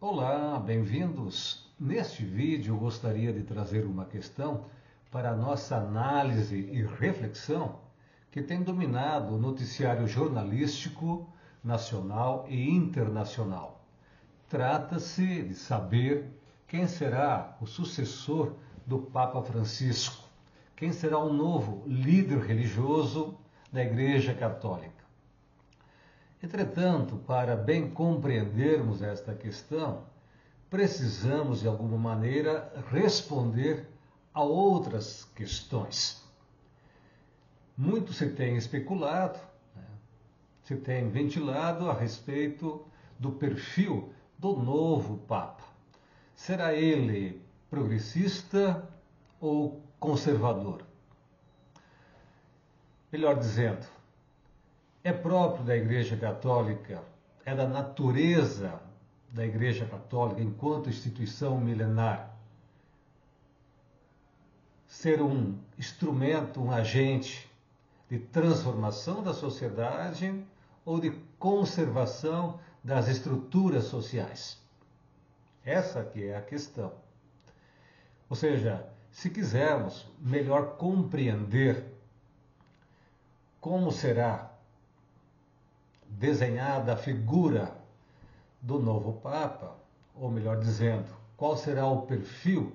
Olá, bem-vindos. Neste vídeo eu gostaria de trazer uma questão para a nossa análise e reflexão que tem dominado o noticiário jornalístico nacional e internacional. Trata-se de saber quem será o sucessor do Papa Francisco, quem será o novo líder religioso da Igreja Católica. Entretanto, para bem compreendermos esta questão, precisamos, de alguma maneira, responder a outras questões. Muito se tem especulado, se tem ventilado a respeito do perfil do novo Papa. Será ele progressista ou conservador? Melhor dizendo, é próprio da Igreja Católica, é da natureza da Igreja Católica enquanto instituição milenar ser um instrumento, um agente de transformação da sociedade ou de conservação das estruturas sociais. Essa que é a questão. Ou seja, se quisermos melhor compreender como será desenhada a figura do novo Papa, ou melhor dizendo, qual será o perfil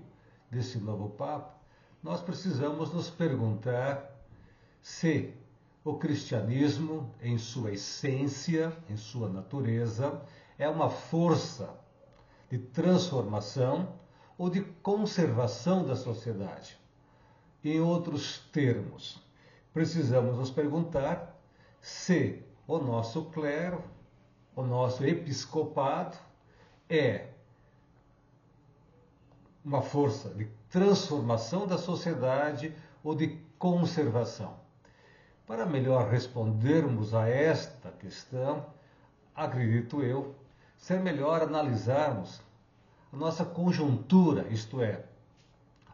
desse novo Papa, nós precisamos nos perguntar se o cristianismo, em sua essência, em sua natureza, é uma força de transformação ou de conservação da sociedade. Em outros termos, precisamos nos perguntar se o nosso clero, o nosso episcopado é uma força de transformação da sociedade ou de conservação. Para melhor respondermos a esta questão, acredito eu, ser melhor analisarmos a nossa conjuntura, isto é,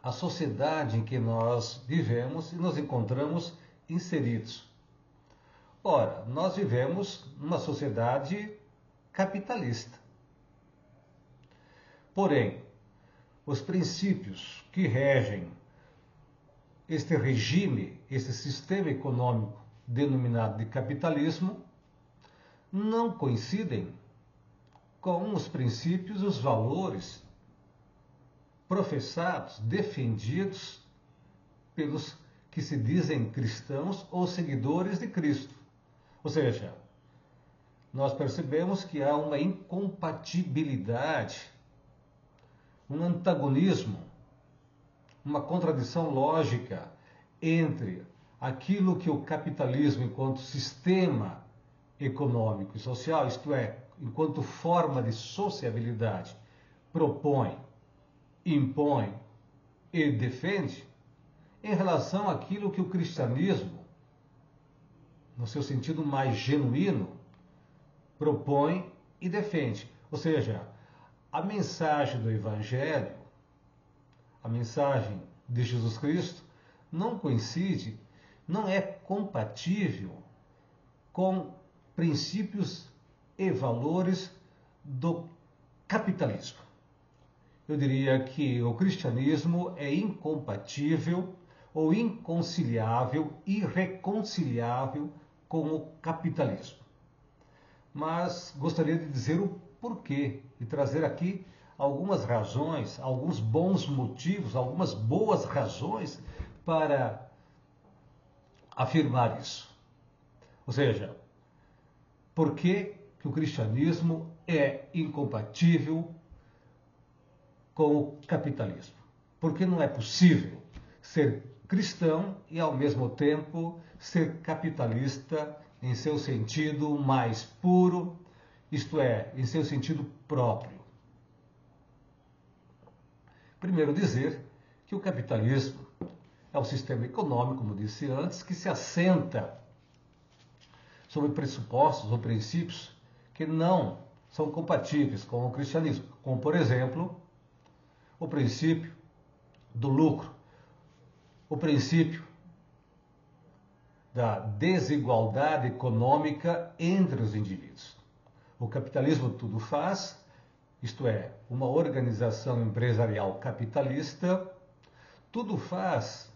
a sociedade em que nós vivemos e nos encontramos inseridos. Ora, nós vivemos numa sociedade capitalista. Porém, os princípios que regem este regime, este sistema econômico denominado de capitalismo, não coincidem com os princípios, os valores professados, defendidos pelos que se dizem cristãos ou seguidores de Cristo. Ou seja, nós percebemos que há uma incompatibilidade, um antagonismo, uma contradição lógica entre aquilo que o capitalismo, enquanto sistema econômico e social, isto é, enquanto forma de sociabilidade, propõe, impõe e defende, em relação àquilo que o cristianismo, no seu sentido mais genuíno, propõe e defende. Ou seja, a mensagem do Evangelho, a mensagem de Jesus Cristo, não coincide, não é compatível com princípios e valores do capitalismo. Eu diria que o cristianismo é incompatível ou inconciliável, irreconciliável com o capitalismo. Mas gostaria de dizer o porquê e trazer aqui algumas razões, alguns bons motivos, algumas boas razões para afirmar isso. Ou seja, por que o cristianismo é incompatível com o capitalismo? Porque não é possível ser cristão e, ao mesmo tempo, ser capitalista em seu sentido mais puro, isto é, em seu sentido próprio. Primeiro dizer que o capitalismo é um sistema econômico, como disse antes, que se assenta sobre pressupostos ou princípios que não são compatíveis com o cristianismo, como, por exemplo, o princípio do lucro, o princípio da desigualdade econômica entre os indivíduos. O capitalismo tudo faz isto é, uma organização empresarial capitalista, tudo faz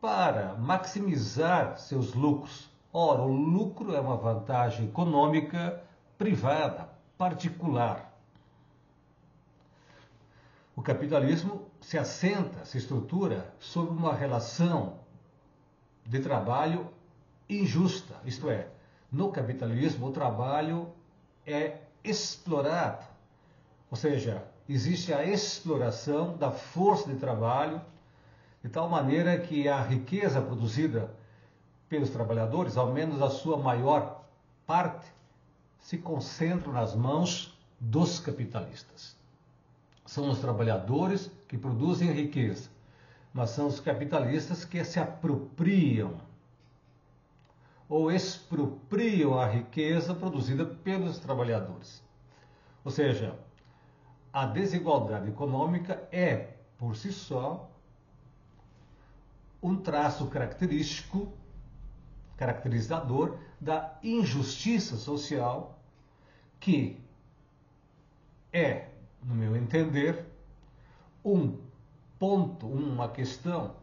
para maximizar seus lucros. Ora, o lucro é uma vantagem econômica privada, particular. O capitalismo se assenta, se estrutura sobre uma relação de trabalho injusta, isto é, no capitalismo o trabalho é explorado, ou seja, existe a exploração da força de trabalho de tal maneira que a riqueza produzida pelos trabalhadores, ao menos a sua maior parte, se concentra nas mãos dos capitalistas. São os trabalhadores que produzem riqueza, mas são os capitalistas que se apropriam ou expropriam a riqueza produzida pelos trabalhadores. Ou seja, a desigualdade econômica é, por si só, um traço caracterizador da injustiça social que é, no meu entender, um ponto, uma questão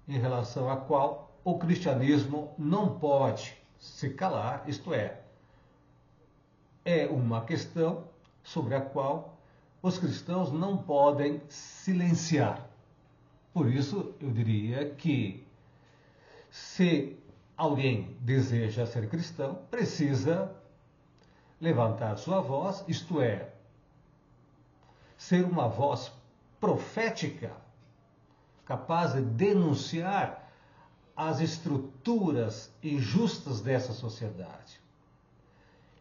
em relação à qual o cristianismo não pode se calar, isto é uma questão sobre a qual os cristãos não podem silenciar. Por isso, eu diria que se alguém deseja ser cristão, precisa levantar sua voz, isto é, ser uma voz profética, capaz de denunciar as estruturas injustas dessa sociedade.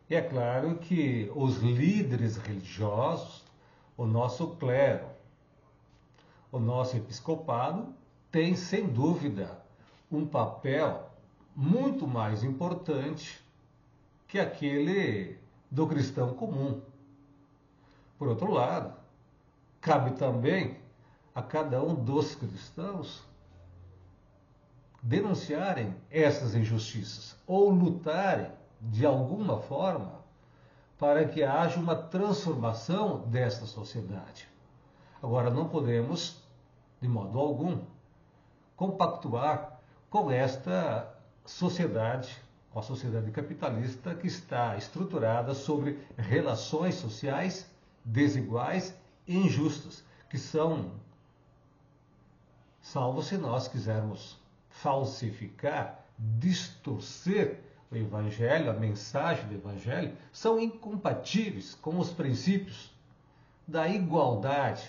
E é claro que os líderes religiosos, o nosso clero, o nosso episcopado, têm, sem dúvida, um papel muito mais importante que aquele do cristão comum. Por outro lado, cabe também a cada um dos cristãos denunciarem essas injustiças ou lutarem de alguma forma para que haja uma transformação desta sociedade. Agora, não podemos, de modo algum, compactuar com esta sociedade, com a sociedade capitalista que está estruturada sobre relações sociais desiguais e injustas, que são, salvo se nós quisermos falsificar, distorcer o Evangelho, a mensagem do Evangelho, são incompatíveis com os princípios da igualdade.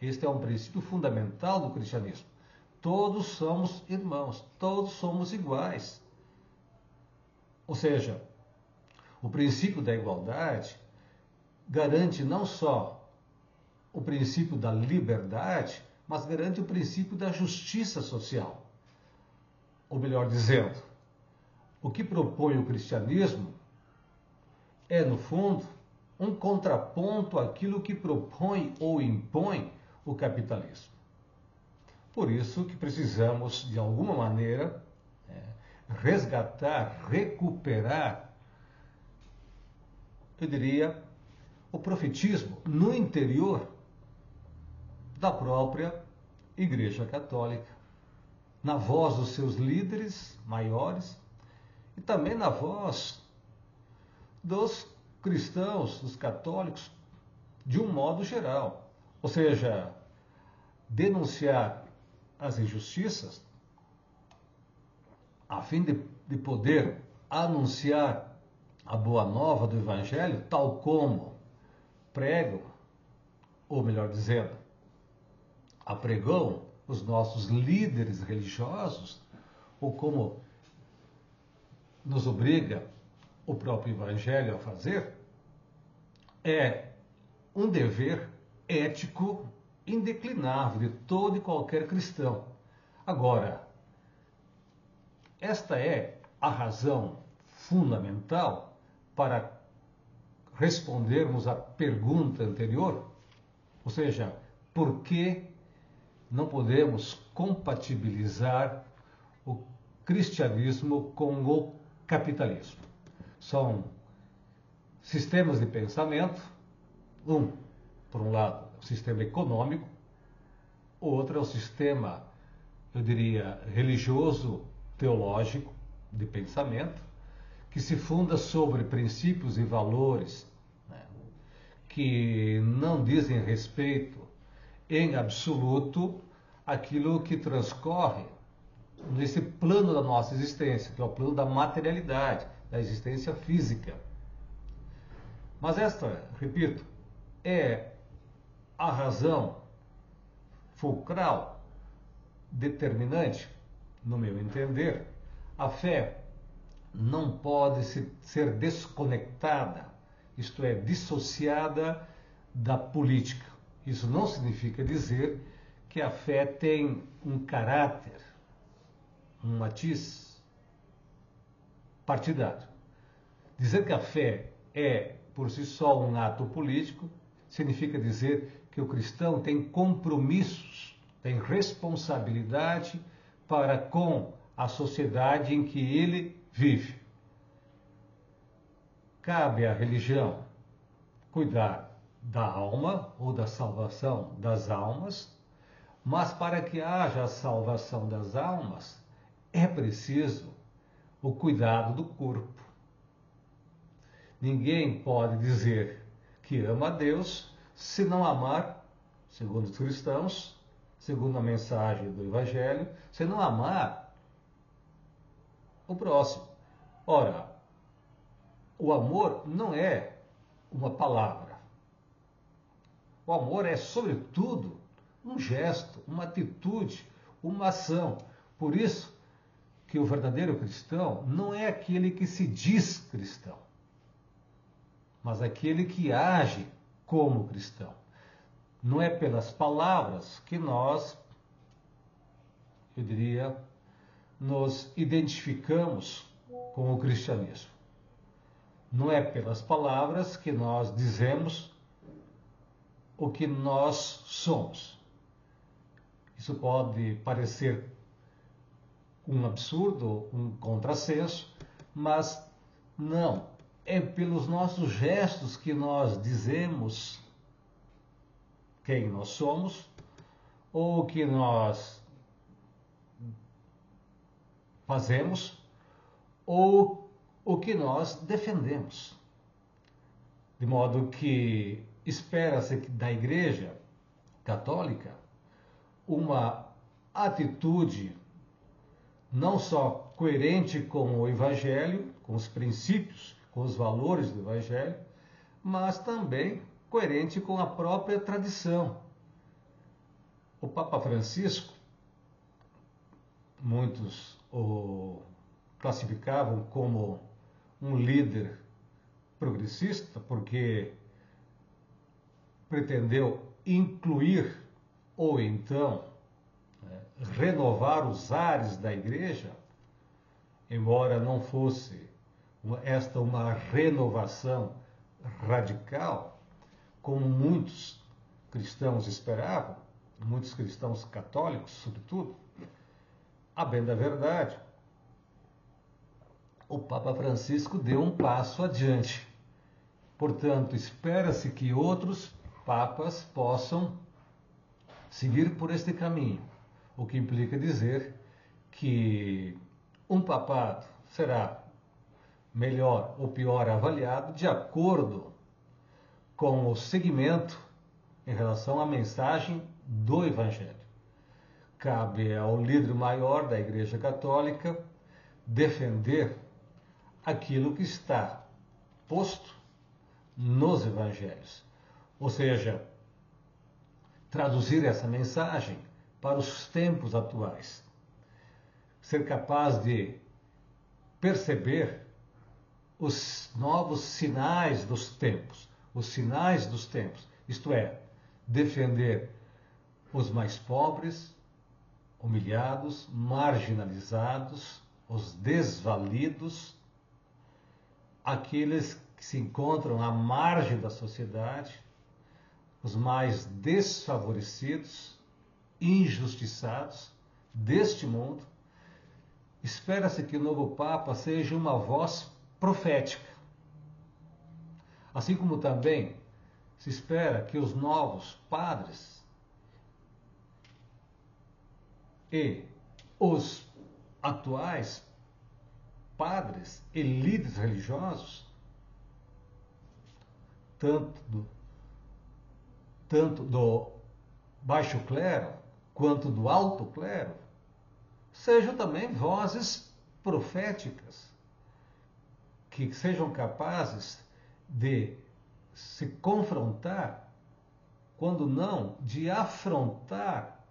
Este é um princípio fundamental do cristianismo. Todos somos irmãos, todos somos iguais. Ou seja, o princípio da igualdade garante não só o princípio da liberdade, mas garante o princípio da justiça social. Ou melhor dizendo, o que propõe o cristianismo é, no fundo, um contraponto àquilo que propõe ou impõe o capitalismo. Por isso que precisamos, de alguma maneira, resgatar, recuperar, eu diria, o profetismo no interior da própria Igreja Católica, na voz dos seus líderes maiores e também na voz dos cristãos, dos católicos, de um modo geral. Ou seja, denunciar as injustiças a fim de poder anunciar a boa nova do Evangelho, tal como pregam, ou melhor dizendo, apregam os nossos líderes religiosos, ou como nos obriga o próprio Evangelho a fazer, é um dever ético indeclinável de todo e qualquer cristão. Agora, esta é a razão fundamental para respondermos à pergunta anterior, ou seja, por que não podemos compatibilizar o cristianismo com o capitalismo? São sistemas de pensamento Por um lado, o sistema econômico, o outro é o sistema, eu diria, religioso, teológico, de pensamento, que se funda sobre princípios e valores, né, que não dizem respeito em absoluto àquilo que transcorre nesse plano da nossa existência, que é o plano da materialidade, da existência física. Mas esta, repito, é a razão fulcral, determinante, no meu entender. A fé não pode ser desconectada, isto é, dissociada da política. Isso não significa dizer que a fé tem um caráter, um matiz partidário. Dizer que a fé é, por si só, um ato político, significa dizer que o cristão tem compromissos, tem responsabilidade para com a sociedade em que ele vive. Cabe à religião cuidar da alma ou da salvação das almas, mas para que haja a salvação das almas, é preciso o cuidado do corpo. Ninguém pode dizer que ama a Deus se não amar, segundo os cristãos, segundo a mensagem do Evangelho, se não amar o próximo. Ora, o amor não é uma palavra. O amor é, sobretudo, um gesto, uma atitude, uma ação. Por isso que o verdadeiro cristão não é aquele que se diz cristão, mas aquele que age como cristão. Não é pelas palavras que nós, eu diria, nos identificamos com o cristianismo. Não é pelas palavras que nós dizemos o que nós somos. Isso pode parecer um absurdo, um contrassenso, mas não. É pelos nossos gestos que nós dizemos quem nós somos ou que nós fazemos ou o que nós defendemos. De modo que espera-se da Igreja Católica uma atitude não só coerente com o Evangelho, com os princípios, com os valores do Evangelho, mas também coerente com a própria tradição. O Papa Francisco, muitos o classificavam como um líder progressista, porque pretendeu incluir ou então renovar os ares da Igreja, embora não fosse esta uma renovação radical, como muitos cristãos esperavam, muitos cristãos católicos, sobretudo. A bem da verdade, o Papa Francisco deu um passo adiante. Portanto, espera-se que outros papas possam seguir por este caminho, o que implica dizer que um papado será melhor ou pior avaliado de acordo com o segmento em relação à mensagem do Evangelho. Cabe ao líder maior da Igreja Católica defender aquilo que está posto nos Evangelhos, ou seja, traduzir essa mensagem para os tempos atuais, ser capaz de perceber os novos sinais dos tempos, isto é, defender os mais pobres, humilhados, marginalizados, os desvalidos, aqueles que se encontram à margem da sociedade, os mais desfavorecidos, injustiçados deste mundo. Espera-se que o novo Papa seja uma voz profética. Assim como também Se espera que os novos padres e os atuais padres e líderes religiosos, tanto do baixo clero quanto do alto clero, sejam também vozes proféticas, que sejam capazes de se confrontar, quando não, de afrontar,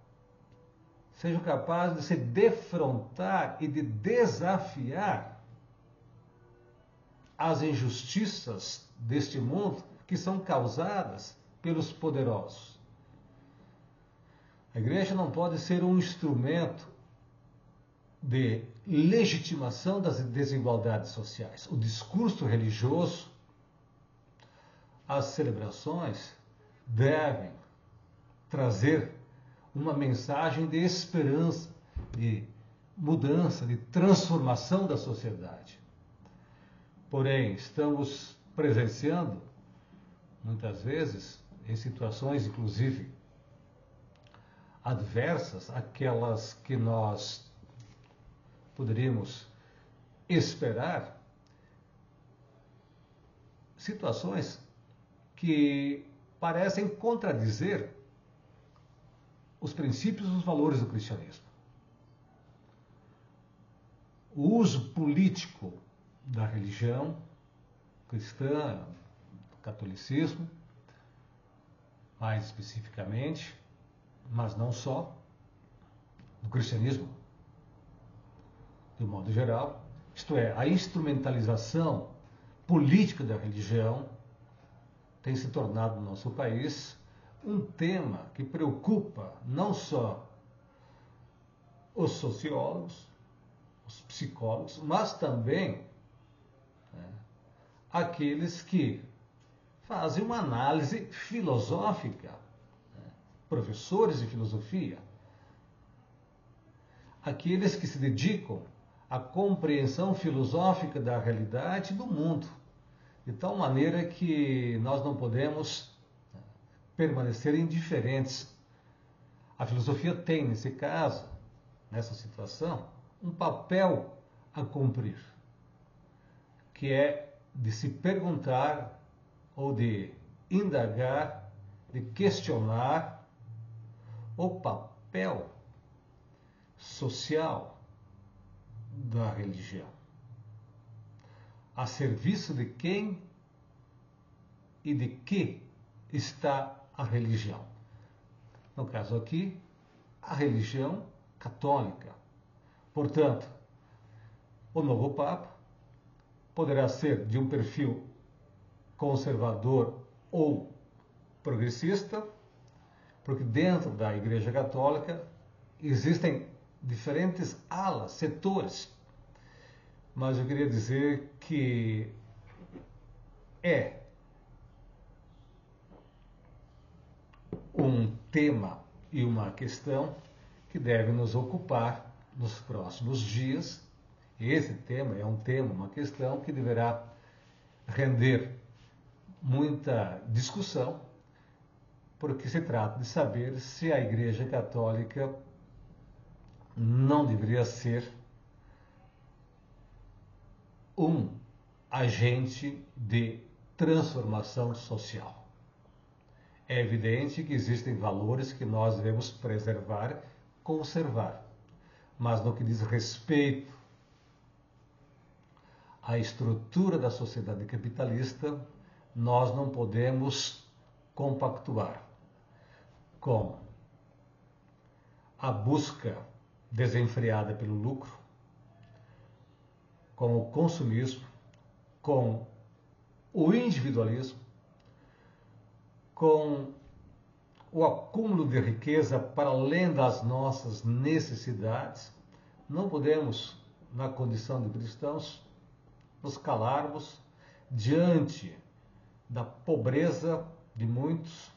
sejam capazes de se defrontar e de desafiar as injustiças deste mundo que são causadas pelos poderosos. A igreja não pode ser um instrumento de legitimação das desigualdades sociais. O discurso religioso, as celebrações devem trazer uma mensagem de esperança, de mudança, de transformação da sociedade. Porém, estamos presenciando, muitas vezes, em situações, inclusive, adversas, aquelas que nós poderíamos esperar, situações que parecem contradizer os princípios e os valores do cristianismo. O uso político da religião cristã, do catolicismo, mais especificamente, mas não só, do cristianismo, de um modo geral, isto é, a instrumentalização política da religião tem se tornado no nosso país um tema que preocupa não só os sociólogos, os psicólogos, mas também aqueles que fazem uma análise filosófica, professores de filosofia, aqueles que se dedicam à compreensão filosófica da realidade do mundo, de tal maneira que nós não podemos permanecer indiferentes. A filosofia tem, nesse caso, nessa situação, um papel a cumprir, que é de se perguntar ou de indagar, de questionar o papel social da religião. A serviço de quem e de que está a religião? No caso aqui, a religião católica. Portanto, o novo Papa poderá ser de um perfil conservador ou progressista, porque dentro da Igreja Católica existem diferentes alas, setores. Mas eu queria dizer que é um tema e uma questão que deve nos ocupar nos próximos dias. Esse tema é um tema, uma questão que deverá render muita discussão, porque se trata de saber se a Igreja Católica não deveria ser um agente de transformação social. É evidente que existem valores que nós devemos preservar, conservar, mas no que diz respeito à estrutura da sociedade capitalista, nós não podemos compactuar com a busca desenfreada pelo lucro, com o consumismo, com o individualismo, com o acúmulo de riqueza para além das nossas necessidades. Não podemos, na condição de cristãos, nos calarmos diante da pobreza de muitos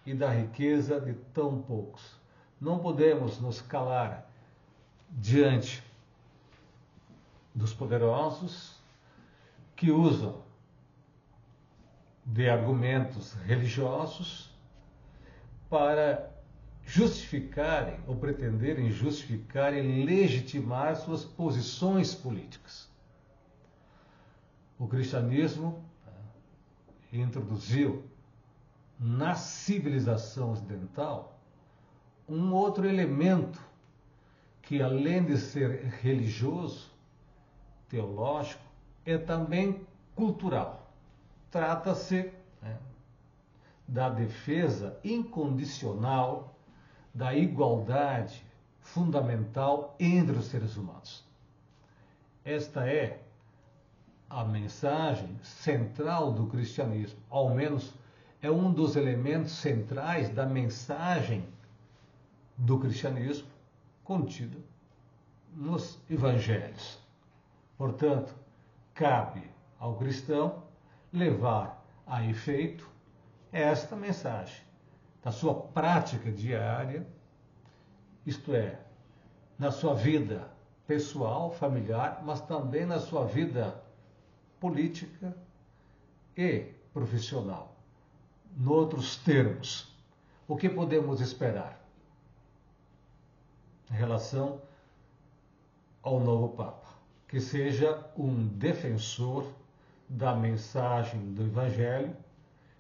e da riqueza de tão poucos. Não podemos nos calar diante dos poderosos que usam de argumentos religiosos para justificarem ou pretenderem justificar e legitimar suas posições políticas. O cristianismo introduziu na civilização ocidental um outro elemento que, além de ser religioso, teológico, é também cultural. Trata-se da defesa incondicional da igualdade fundamental entre os seres humanos. Esta é a mensagem central do cristianismo, ao menos é um dos elementos centrais da mensagem do cristianismo contida nos evangelhos. Portanto, cabe ao cristão levar a efeito esta mensagem na sua prática diária, isto é, na sua vida pessoal, familiar, mas também na sua vida política e profissional. Noutros termos, o que podemos esperar em relação ao novo Papa? Que seja um defensor da mensagem do Evangelho,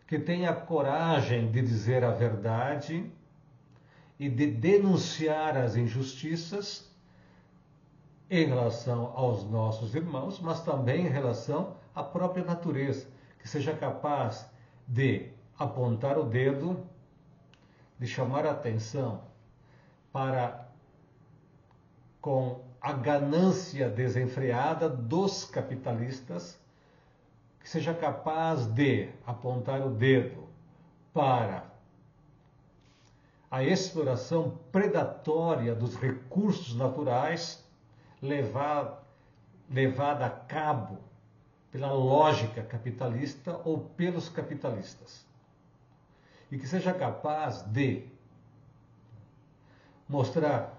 que tenha coragem de dizer a verdade e de denunciar as injustiças em relação aos nossos irmãos, mas também em relação à própria natureza, que seja capaz de apontar o dedo, de chamar a atenção para com a ganância desenfreada dos capitalistas, que seja capaz de apontar o dedo para a exploração predatória dos recursos naturais levada a cabo pela lógica capitalista ou pelos capitalistas. E que seja capaz de mostrar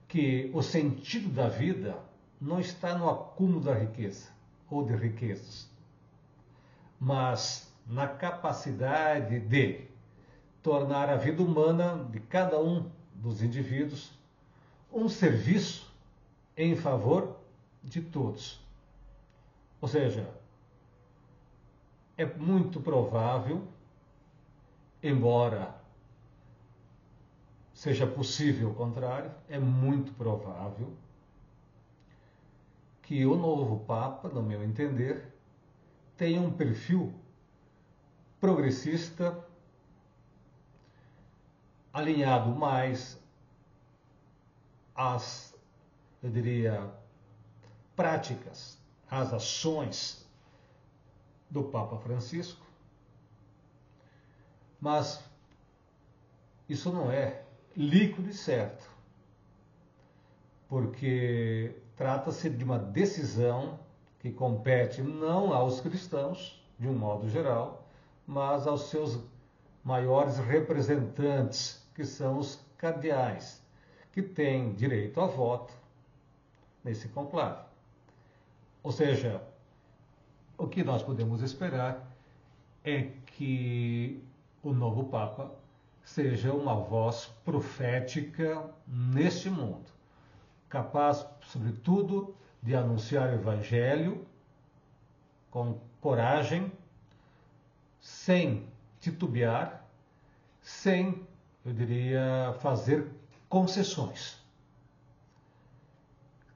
que o sentido da vida não está no acúmulo da riqueza ou de riquezas, mas na capacidade de tornar a vida humana de cada um dos indivíduos um serviço em favor de todos. Ou seja, é muito provável, embora seja possível o contrário, é muito provável que o novo Papa, no meu entender, tenha um perfil progressista, alinhado mais às, eu diria, práticas, às ações do Papa Francisco, mas isso não é líquido e certo, porque trata-se de uma decisão que compete não aos cristãos, de um modo geral, mas aos seus maiores representantes, que são os cardeais, que têm direito a voto nesse conclave. Ou seja, o que nós podemos esperar é que o novo Papa seja uma voz profética neste mundo, capaz, sobretudo, de anunciar o Evangelho com coragem, sem titubear, sem, eu diria, fazer concessões.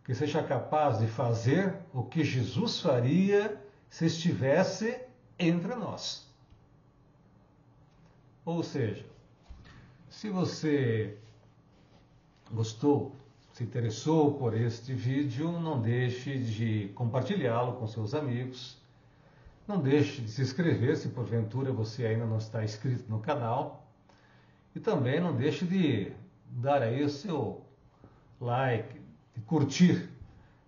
Que seja capaz de fazer o que Jesus faria se estivesse entre nós. Ou seja, se você gostou, se interessou por este vídeo, não deixe de compartilhá-lo com seus amigos. Não deixe de se inscrever se porventura você ainda não está inscrito no canal. E também não deixe de dar aí o seu like, de curtir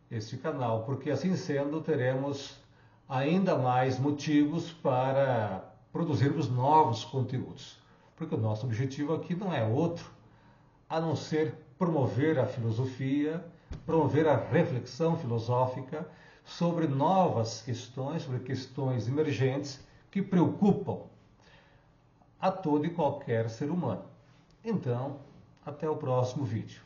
este canal, porque assim sendo teremos ainda mais motivos para produzirmos novos conteúdos. Porque o nosso objetivo aqui não é outro a não ser promover a filosofia, promover a reflexão filosófica sobre novas questões, sobre questões emergentes que preocupam a todo e qualquer ser humano. Então, até o próximo vídeo.